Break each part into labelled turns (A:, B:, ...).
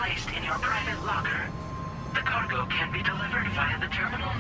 A: placed in your private locker. The cargo can be delivered via the terminal.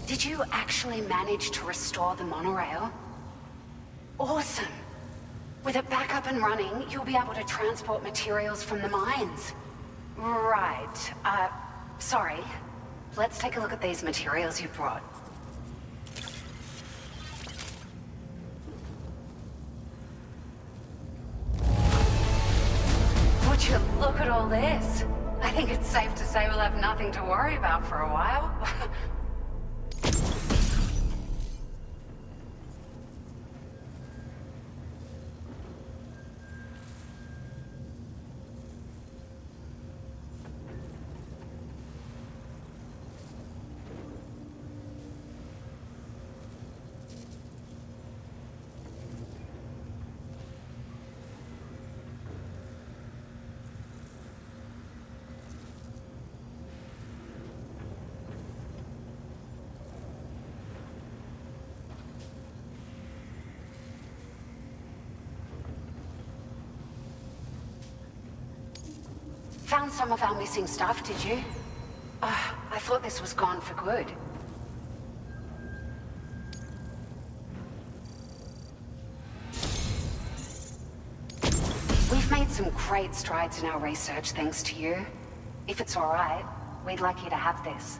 B: Did you actually manage to restore the monorail? Awesome! With it back up and running, you'll be able to transport materials from the mines. Right. Sorry. Let's take a look at these materials you brought. Would you look at all this? I think it's safe to say we'll have nothing to worry about for a while. Found some of our missing stuff, did you? I thought this was gone for good. We've made some great strides in our research thanks to you. If it's all right, we'd like you to have this.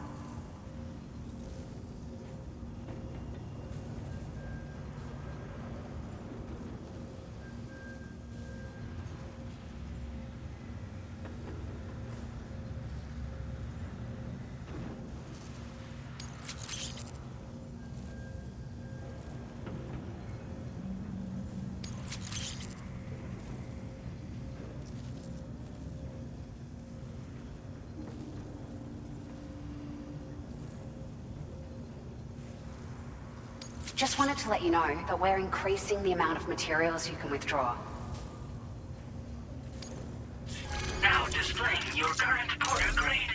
B: Just wanted to let you know that we're increasing the amount of materials you can withdraw.
A: Now displaying your current porter grade.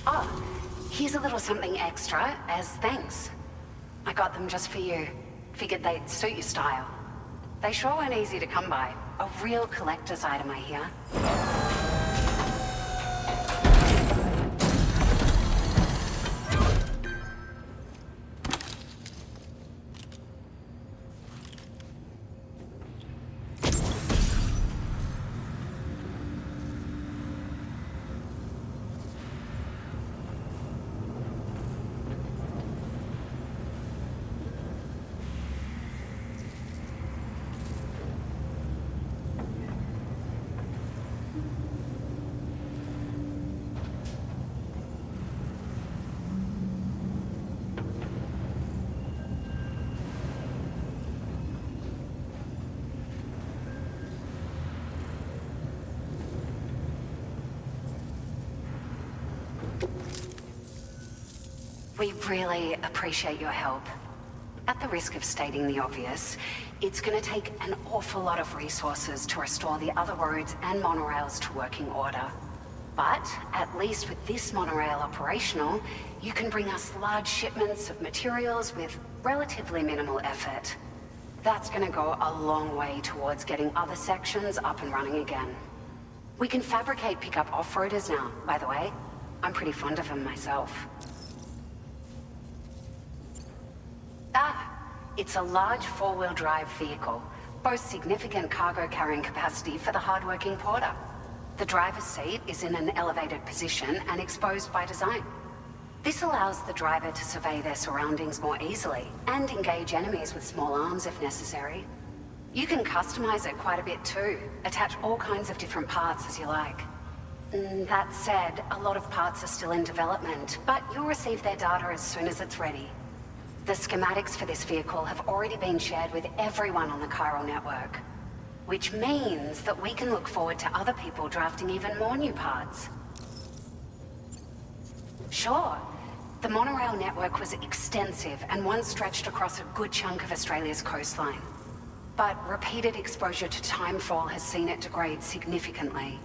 B: Oh, here's a little something extra as thanks. I got them just for you. Figured they'd suit your style. They sure weren't easy to come by. A real collector's item, I hear. We really appreciate your help. At the risk of stating the obvious, it's gonna take an awful lot of resources to restore the other roads and monorails to working order. But at least with this monorail operational, you can bring us large shipments of materials with relatively minimal effort. That's gonna go a long way towards getting other sections up and running again. We can fabricate pickup off-roaders now, by the way. I'm pretty fond of them myself. It's a large four-wheel drive vehicle, boasts significant cargo carrying capacity for the hard-working porter. The driver's seat is in an elevated position and exposed by design. This allows the driver to survey their surroundings more easily and engage enemies with small arms if necessary. You can customize it quite a bit too, attach all kinds of different parts as you like. That said, a lot of parts are still in development, but you'll receive their data as soon as it's ready. The schematics for this vehicle have already been shared with everyone on the Chiral network, which means that we can look forward to other people drafting even more new parts. Sure, the monorail network was extensive and once stretched across a good chunk of Australia's coastline. But repeated exposure to timefall has seen it degrade significantly.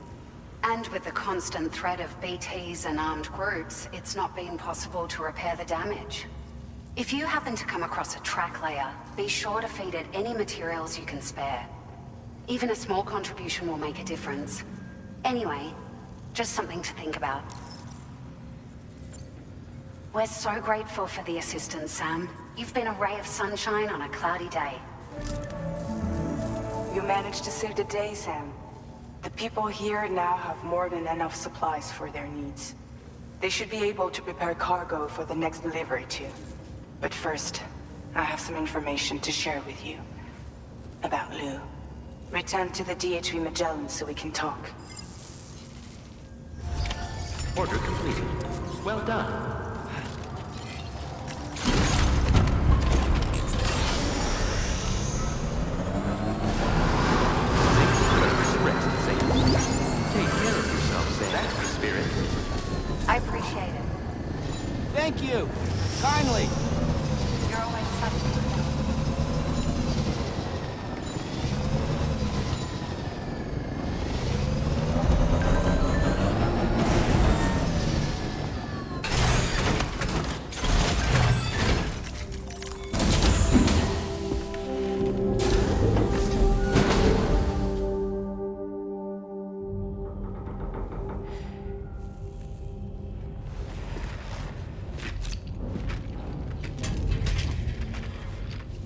B: And with the constant threat of BTs and armed groups, it's not been possible to repair the damage. If you happen to come across a track layer, be sure to feed it any materials you can spare. Even a small contribution will make a difference. Anyway, just something to think about. We're so grateful for the assistance, Sam. You've been a ray of sunshine on a cloudy day.
C: You managed to save the day, Sam. The people here now have more than enough supplies for their needs. They should be able to prepare cargo for the next delivery too. But first, I have some information to share with you. About Lou. Return to the DHV Magellan so we can talk.
D: Order completed. Well done. Take care of yourself, Sam. That's the spirit.
B: I appreciate it.
E: Thank you. Kindly.
B: You're always such a good help.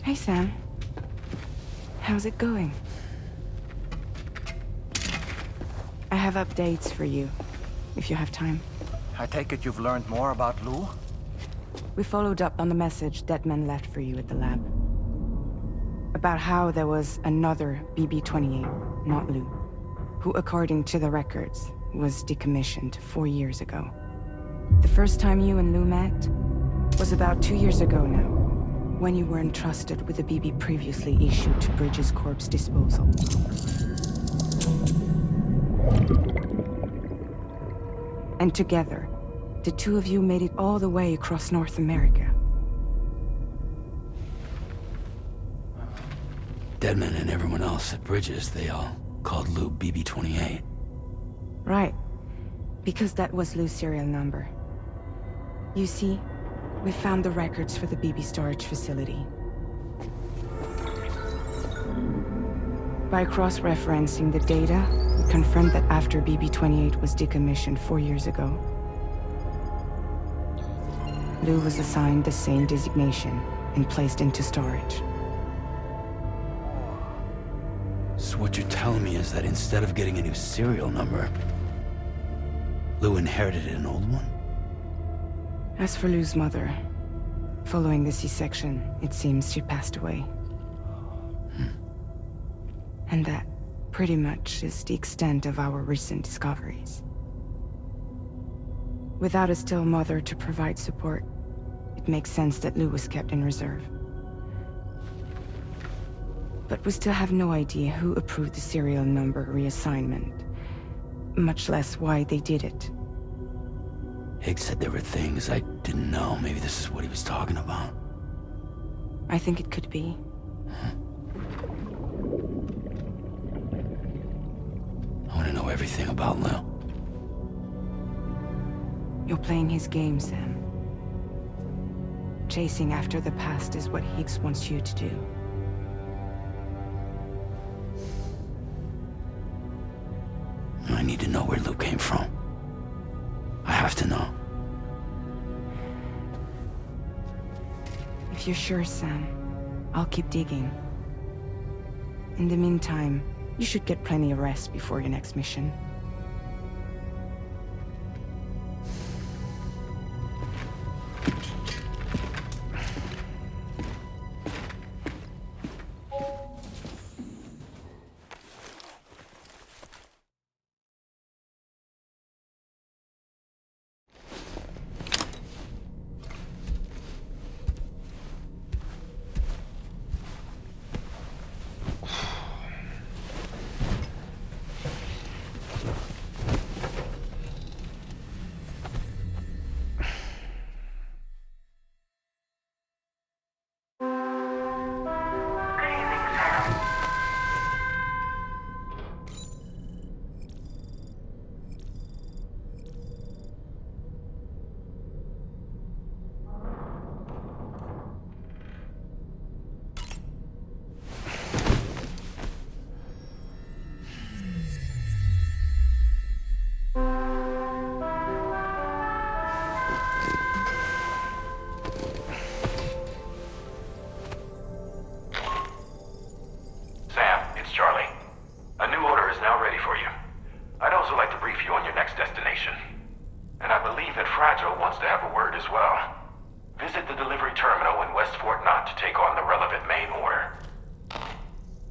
C: Hey, Sam. How's it going? I have updates for you, if you have time.
E: I take it you've learned more about Lou?
C: We followed up on the message Deadman left for you at the lab. About how there was another BB-28, not Lou, who, according to the records, was decommissioned 4 years ago. The first time you and Lou met was about 2 years ago now, when you were entrusted with a BB previously issued to Bridges Corp's disposal. And together, the two of you made it all the way across North America.
F: Deadman and everyone else at Bridges, they all called Lou BB-28.
C: Right. Because that was Lou's serial number. You see, we found the records for the BB storage facility. By cross-referencing the data, we confirmed that after BB-28 was decommissioned 4 years ago, Lou was assigned the same designation and placed into storage.
F: So what you're telling me is that instead of getting a new serial number, Lou inherited an old one?
C: As for Lou's mother, following the C-section, it seems she passed away. And that, pretty much, is the extent of our recent discoveries. Without a still mother to provide support, it makes sense that Lou was kept in reserve. But we still have no idea who approved the serial number reassignment, much less why they did it.
F: Higgs said there were things I didn't know. Maybe this is what he was talking about.
C: I think it could be.
F: I want to know everything about Lou.
C: You're playing his game, Sam. Chasing after the past is what Higgs wants you to do.
F: I need to know where Lou came from. I have to know.
C: If you're sure, Sam, I'll keep digging. In the meantime, you should get plenty of rest before your next mission.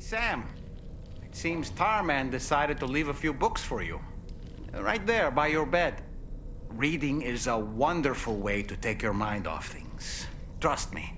E: Sam, it seems Tarman decided to leave a few books for you. Right there, by your bed. Reading is a wonderful way to take your mind off things. Trust me.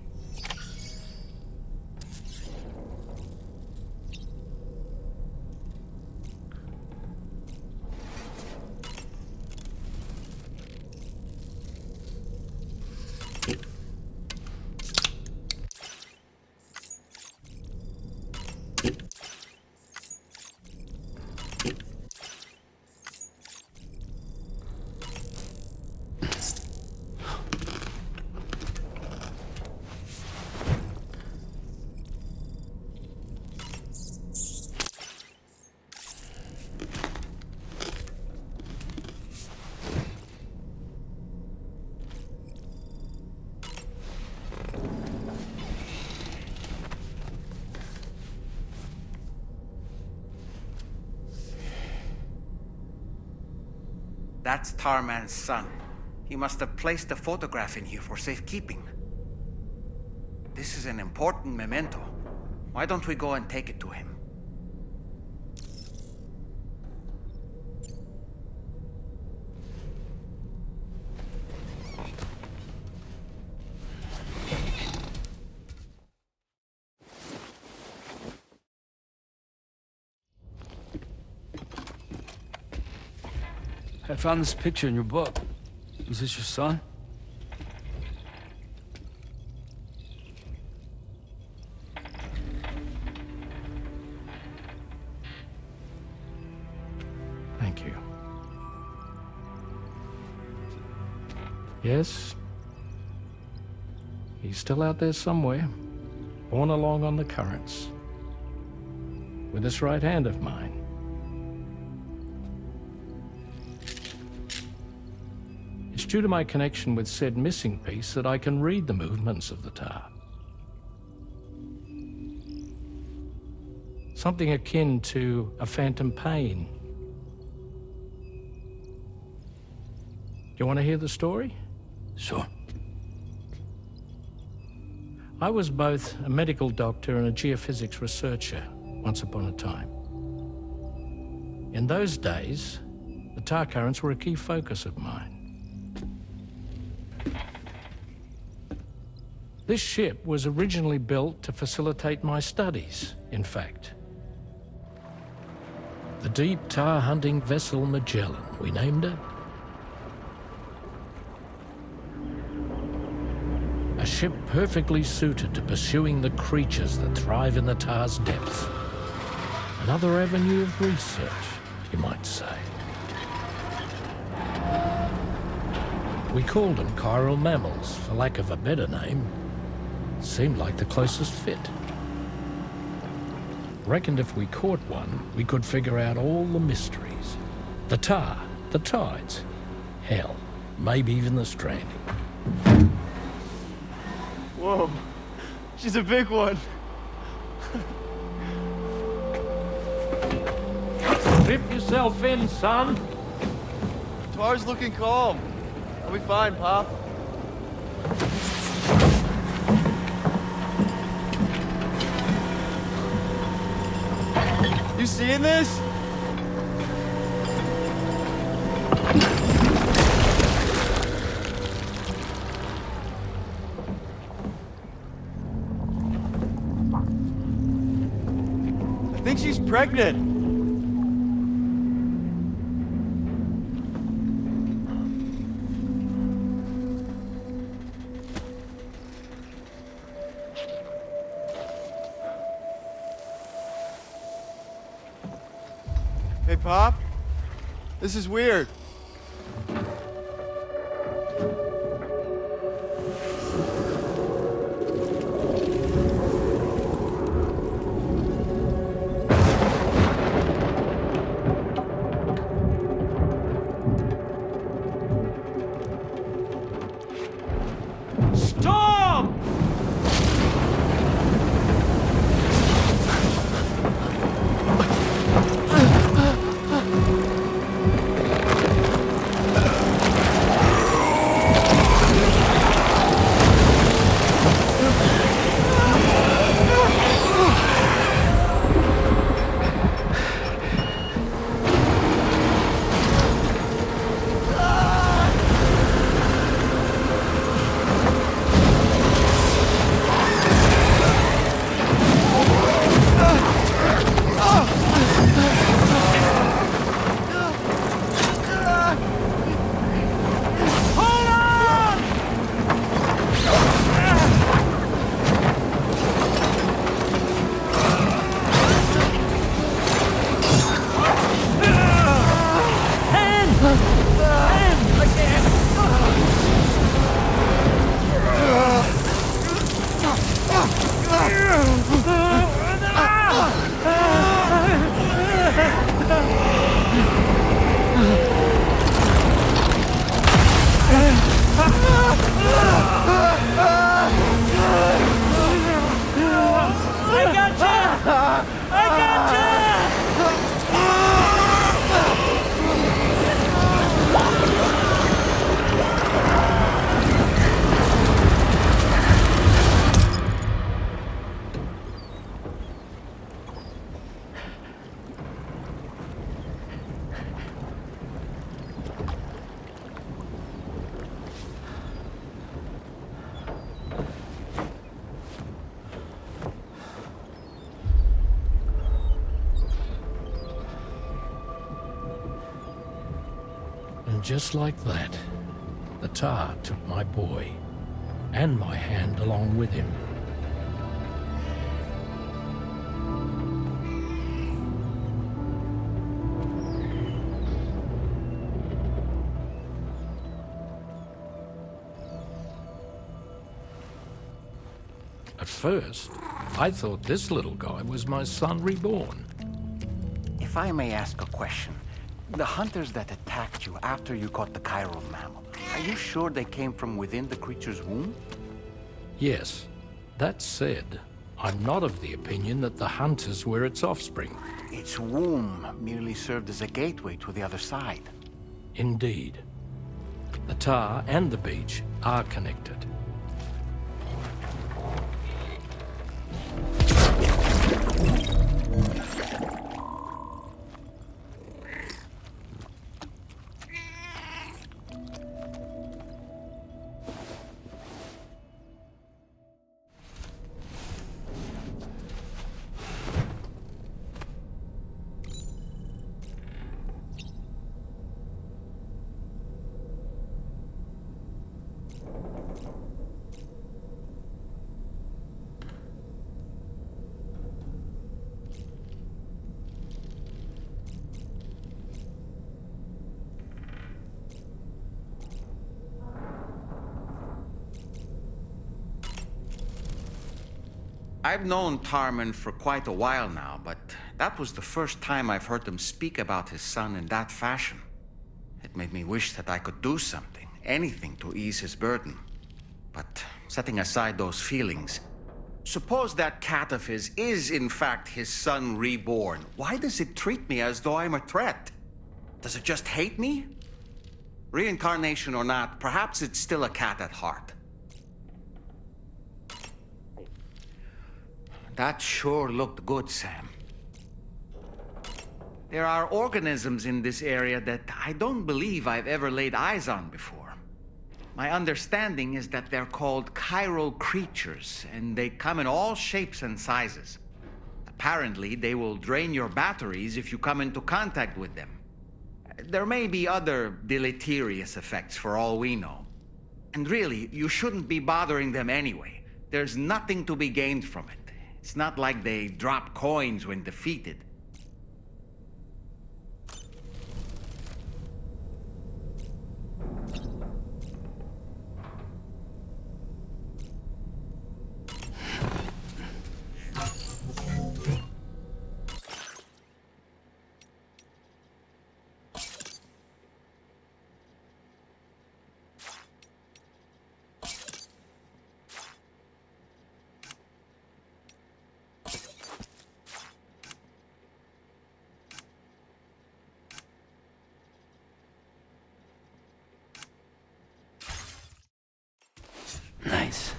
E: That's Tarman's son. He must have placed a photograph in here for safekeeping. This is an important memento. Why don't we go and take it to him?
F: I found this picture in your book. Is this your son?
G: Thank you. Yes, He's still out there somewhere, borne along on the currents, with this right hand of mine. It's due to my connection with said missing piece that I can read the movements of the tar. Something akin to a phantom pain. You want to hear the story?
F: Sure.
G: I was both a medical doctor and a geophysics researcher once upon a time. In those days, the tar currents were a key focus of mine. This ship was originally built to facilitate my studies, in fact. The deep tar hunting vessel Magellan, we named it. A ship perfectly suited to pursuing the creatures that thrive in the tar's depths. Another avenue of research, you might say. We called them chiral mammals, for lack of a better name. Seemed like the closest fit. Reckoned if we caught one, we could figure out all the mysteries. The tar, the tides, hell, maybe even the stranding.
H: Whoa, she's a big one.
G: Dip yourself in, son.
H: Tar's looking calm. I'll be fine, Pop. You seeing this? I think she's pregnant. Hey, Pop. This is weird.
G: Storm! And just like that, the tar took my boy, and my hand along with him. At first, I thought this little guy was my son reborn.
E: If I may ask a question, the hunters that attacked you after you caught the chiral mammal, are you sure they came from within the creature's womb?
G: Yes. That said, I'm not of the opinion that the hunters were its offspring.
E: Its womb merely served as a gateway to the other side.
G: Indeed. The tar and the beach are connected.
E: I've known Tarman for quite a while now, but that was the first time I've heard him speak about his son in that fashion. It made me wish that I could do something, anything to ease his burden. But setting aside those feelings, suppose that cat of his is in fact his son reborn. Why does it treat me as though I'm a threat? Does it just hate me? Reincarnation or not, perhaps it's still a cat at heart. That sure looked good, Sam. There are organisms in this area that I don't believe I've ever laid eyes on before. My understanding is that they're called chiral creatures, and they come in all shapes and sizes. Apparently, they will drain your batteries if you come into contact with them. There may be other deleterious effects for all we know. And really, you shouldn't be bothering them anyway. There's nothing to be gained from it. It's not like they drop coins when defeated.
F: Nice.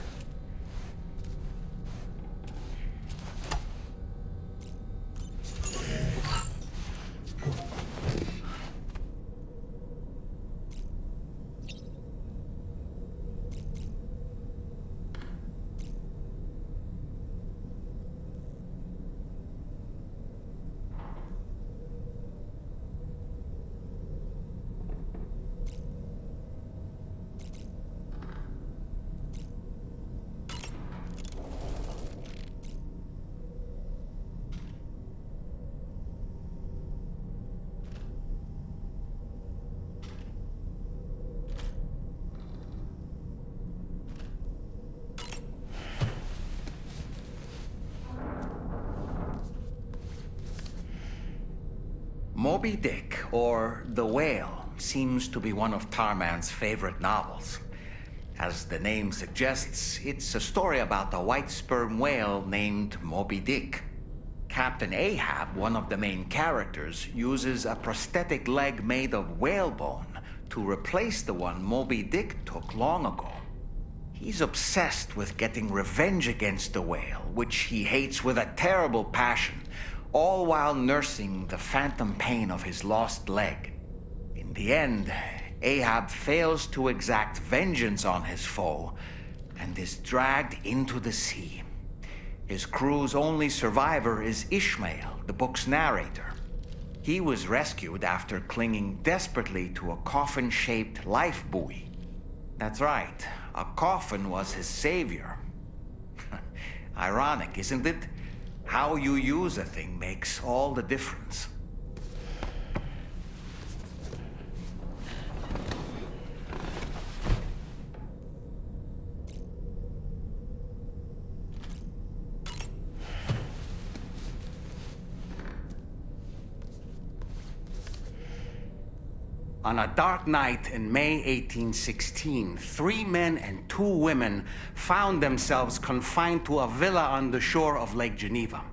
E: Moby Dick, or The Whale, seems to be one of Tarman's favorite novels. As the name suggests, it's a story about a white sperm whale named Moby Dick. Captain Ahab, one of the main characters, uses a prosthetic leg made of whalebone to replace the one Moby Dick took long ago. He's obsessed with getting revenge against the whale, which he hates with a terrible passion, all while nursing the phantom pain of his lost leg. In the end, Ahab fails to exact vengeance on his foe and is dragged into the sea. His crew's only survivor is Ishmael, the book's narrator. He was rescued after clinging desperately to a coffin-shaped life buoy. That's right, a coffin was his savior. Ironic, isn't it? How you use a thing makes all the difference. On a dark night in May 1816, 3 men and 2 women found themselves confined to a villa on the shore of Lake Geneva.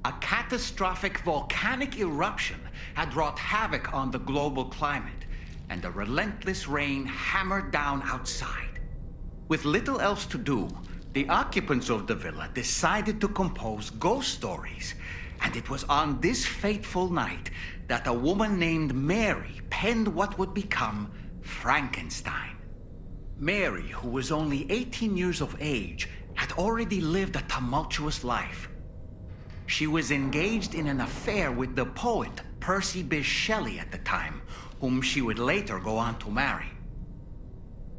E: A catastrophic volcanic eruption had wrought havoc on the global climate, and the relentless rain hammered down outside. With little else to do, the occupants of the villa decided to compose ghost stories. And it was on this fateful night that a woman named Mary penned what would become Frankenstein. Mary, who was only 18 years of age, had already lived a tumultuous life. She was engaged in an affair with the poet Percy Bysshe Shelley at the time, whom she would later go on to marry.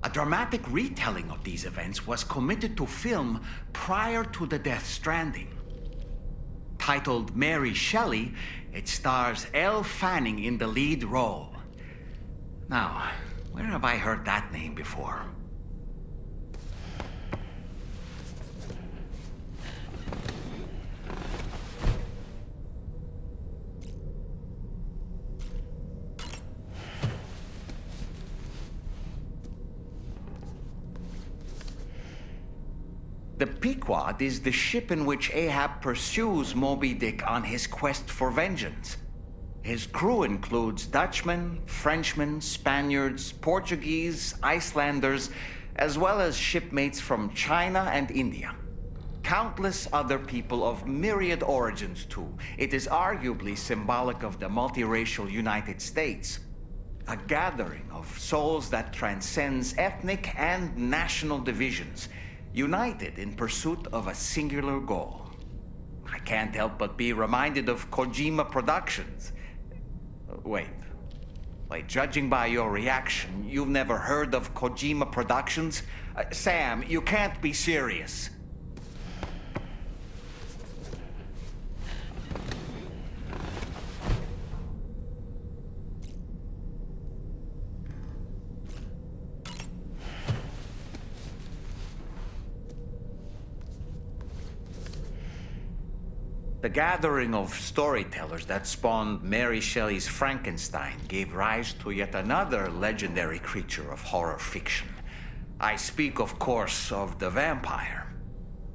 E: A dramatic retelling of these events was committed to film prior to the Death Stranding. Titled Mary Shelley, it stars Elle Fanning in the lead role. Now, where have I heard that name before? The Pequod is the ship in which Ahab pursues Moby Dick on his quest for vengeance. His crew includes Dutchmen, Frenchmen, Spaniards, Portuguese, Icelanders, as well as shipmates from China and India. Countless other people of myriad origins, too. It is arguably symbolic of the multiracial United States. A gathering of souls that transcends ethnic and national divisions, united in pursuit of a singular goal. I can't help but be reminded of Kojima Productions. Wait, judging by your reaction, you've never heard of Kojima Productions? Sam, you can't be serious. The gathering of storytellers that spawned Mary Shelley's Frankenstein gave rise to yet another legendary creature of horror fiction. I speak, of course, of the vampire.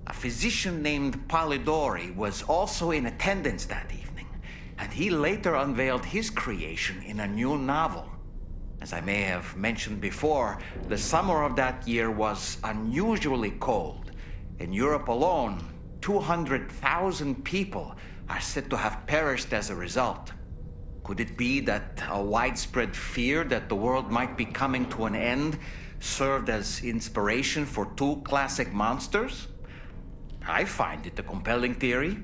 E: A physician named Polidori was also in attendance that evening, and he later unveiled his creation in a new novel. As I may have mentioned before, the summer of that year was unusually cold. In Europe alone, 200,000 people are said to have perished as a result. Could it be that a widespread fear that the world might be coming to an end served as inspiration for 2 classic monsters? I find it a compelling theory.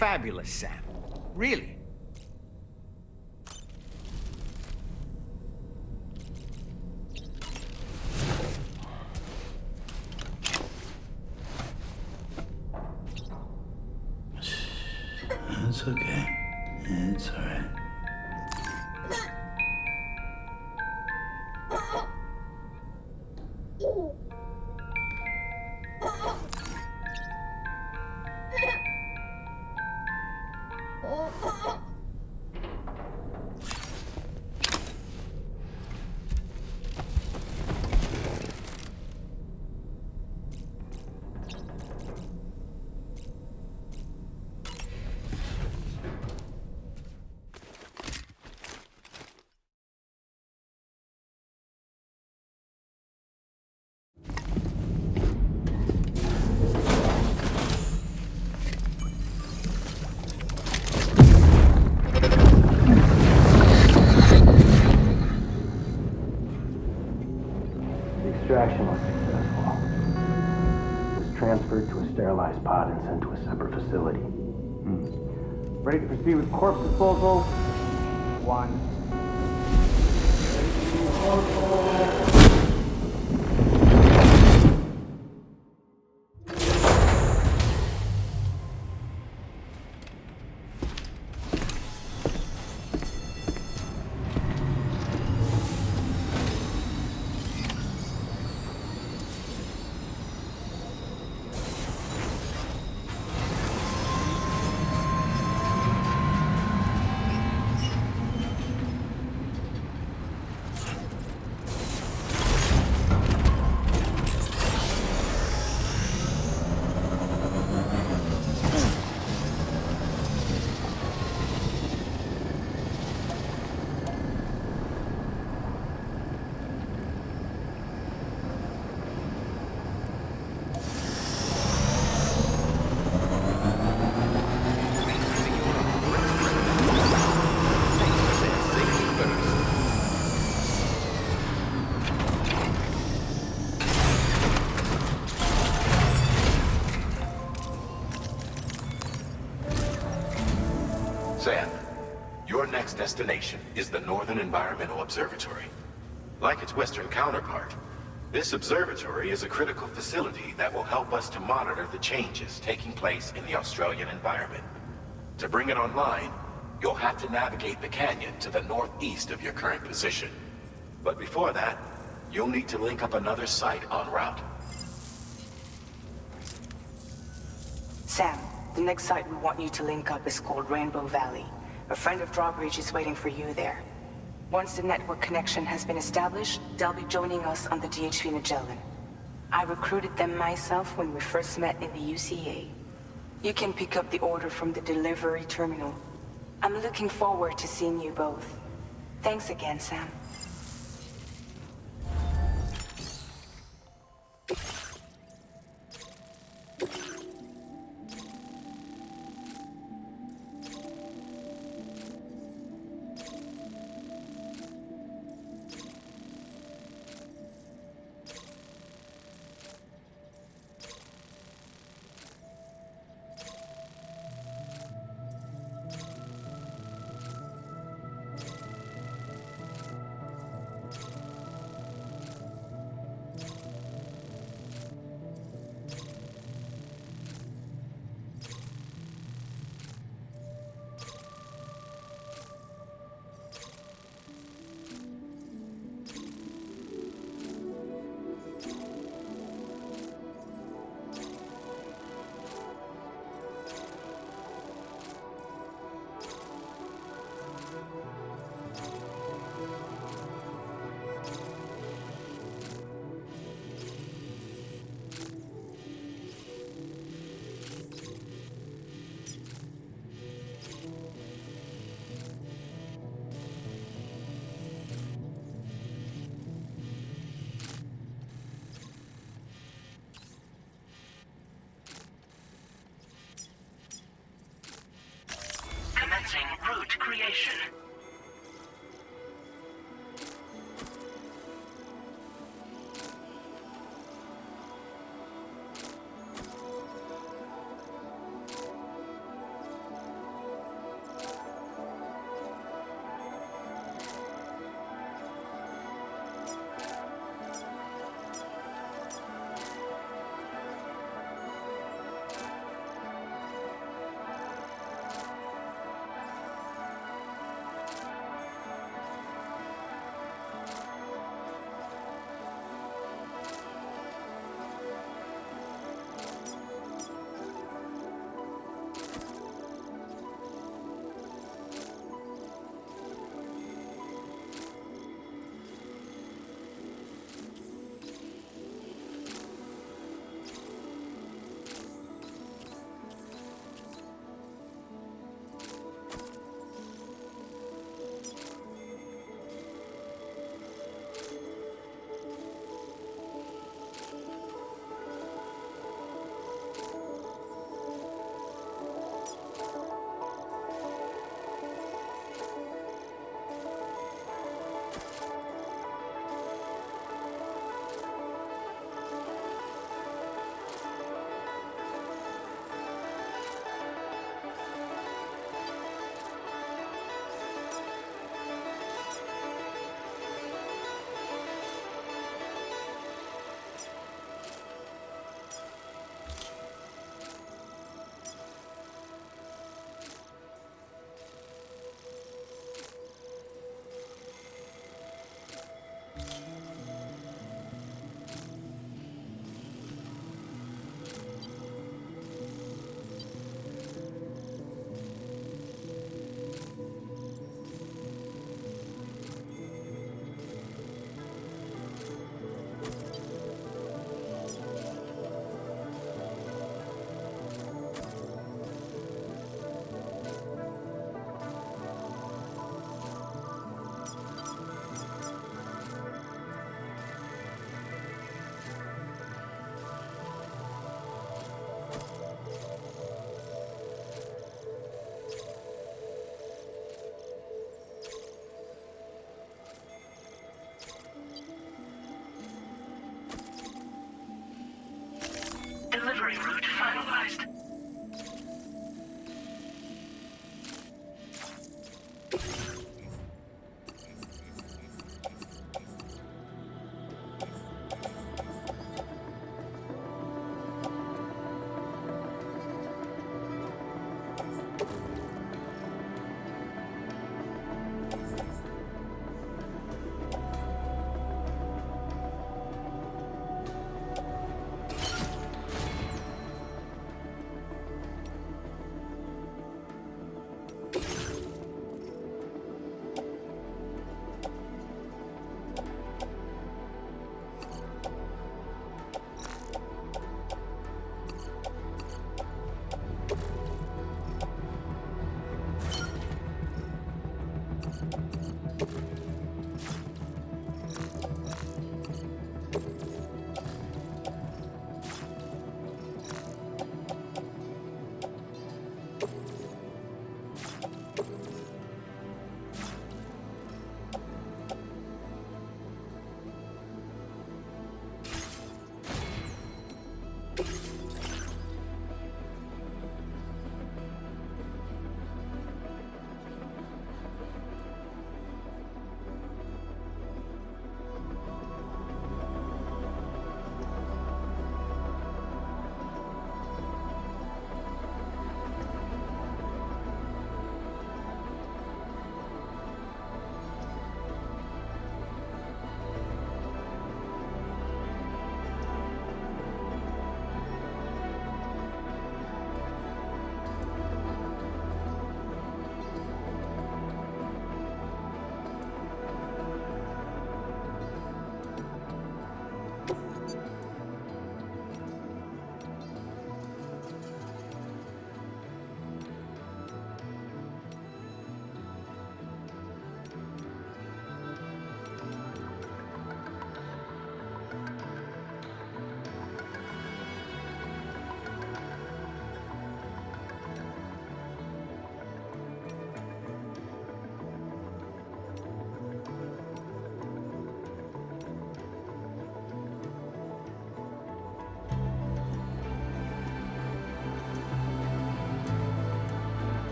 E: fabulous, Sam. Really.
F: It's okay. It's alright.
I: Extraction was successful. It was transferred to a sterilized pod and sent to a separate facility. Ready to proceed with corpse disposal? 1.
J: Sam, your next destination is the Northern Environmental Observatory. Like its Western counterpart, this observatory is a critical facility that will help us to monitor the changes taking place in the Australian environment. To bring it online, you'll have to navigate the canyon to the northeast of your current position. But before that, you'll need to link up another site en route.
C: Sam, the next site we want you to link up is called Rainbow Valley. A friend of Drawbridge is waiting for you there. Once the network connection has been established, they'll be joining us on the DHV Magellan. I recruited them myself when we first met in the UCA. You can pick up the order from the delivery terminal. I'm looking forward to seeing you both. Thanks again, Sam.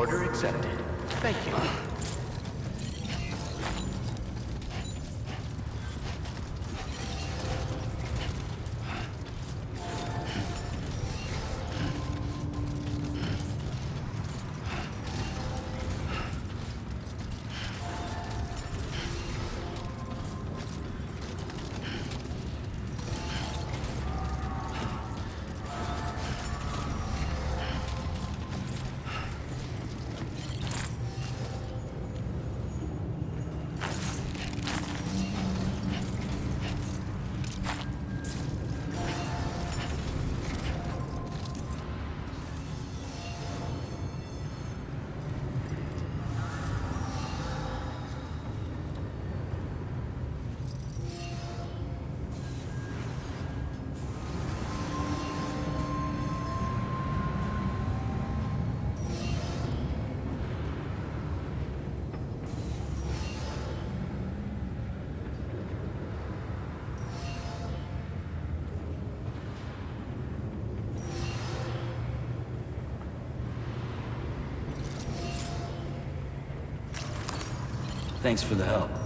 D: Order accepted. Thank you.
F: Thanks for the help.